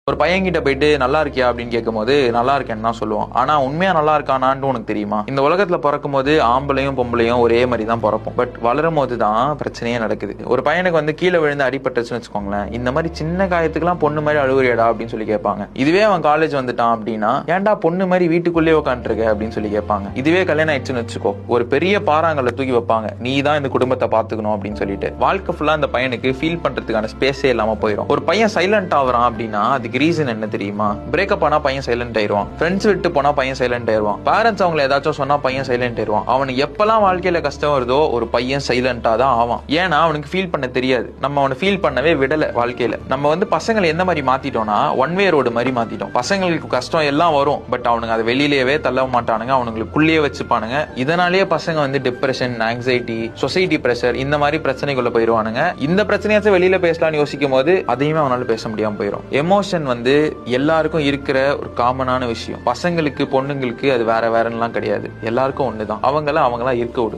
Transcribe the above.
ஒரு பையன் கிட்ட போயிட்டு நல்லா இருக்கியா அப்படின்னு கேட்கும்போது நல்லா இருக்கேன்னு தான் சொல்லுவான். ஆனா உண்மையா நல்லா இருக்கானான்னு உனக்கு தெரியுமா? இந்த உலகத்துல பிறக்கும் போது ஆம்பளையும் பொம்பளையும் ஒரே மாதிரி தான் பிறப்போம். பட் வளரும் போது தான் பிரச்சனையே நடக்குது. ஒரு பையனுக்கு வந்து கீழே விழுந்து அடிபட்டுச்சுன்னு வச்சுக்கோங்களேன், இந்த மாதிரி சின்ன காயத்துக்குலாம் பொண்ணு மாதிரி அழுகுறியாடா அப்படின்னு சொல்லி கேட்பாங்க. இதுவே அவன் காலேஜ் வந்துட்டான் அப்படின்னா, ஏன்டா பொண்ணு மாதிரி வீட்டுக்குள்ளேயே உட்காந்துருக்க அப்படின்னு சொல்லி கேட்பாங்க. இதுவே கல்யாணம் ஆயிடுச்சுன்னு வச்சுக்கோ, ஒரு பெரிய பாறாங்கல்ல தூக்கி வைப்பாங்க, நீ தான் இந்த குடும்பத்தை பாத்துக்கணும் அப்படின்னு சொல்லிட்டு. வாழ்க்கை ஃபுல்லா அந்த பையனுக்கு ஃபீல் பண்றதுக்கான ஸ்பேஸே இல்லாம போயிடும். ஒரு பையன் சைலண்ட் ஆகுறான் அப்படின்னா அதுக்கு ரீசன் என்ன தெரியுமா? பிரேக்கப் ஆனா பையன் சைலண்ட் ஆயிடுவான், ஃப்ரெண்ட்ஸ் விட்டு போனா பையன் சைலண்ட் ஆயிடுவான், பேரண்ட்ஸ் அவங்களை ஏதாச்சும் சொன்னா பையன் சைலண்ட் ஆயிடுவான். அவனுக்கு எப்பெல்லாம் வாழ்க்கையில கஷ்டம் வருதோ ஒரு பையன் சைலண்டா தான் ஆவான். ஏன்னா அவனுக்கு ஃபீல் பண்ண தெரியாது. நம்ம அவனை ஃபீல் பண்ணவே விடல. வாழ்க்கையில நம்ம வந்து பசங்களை எந்த மாதிரி மாத்திட்டோம்னா ஒன் வே ரோடு மாதிரி மாத்திட்டோம். பசங்களுக்கு கஷ்டம் எல்லாம் வரும், பட் அவனுங்க அதை வெளியிலேயே தள்ள மாட்டானுங்க, அவனுங்களுக்குள்ளேயே வச்சுப்பானுங்க. இதனாலேயே பசங்க வந்து டிப்ரெஷன், ஆங்ஸைட்டி, சொசைட்டி பிரஷர் இந்த மாதிரி பிரச்சனைக்குள்ள போயிருவானுங்க. இந்த பிரச்சனையாச்சும் வெளியில பேசலாம்னு யோசிக்கும் போது அதையுமே அவனால பேச முடியாம போயிடும். எமோஷன் வந்து எல்லாருக்கும் இருக்கிற ஒரு காமனான விஷயம். பசங்களுக்கு பொண்ணுங்களுக்கு அது வேற வேறலாம் கிடையாது, எல்லாருக்கும் ஒண்ணுதான். அவங்களா இருக்க விடுங்க.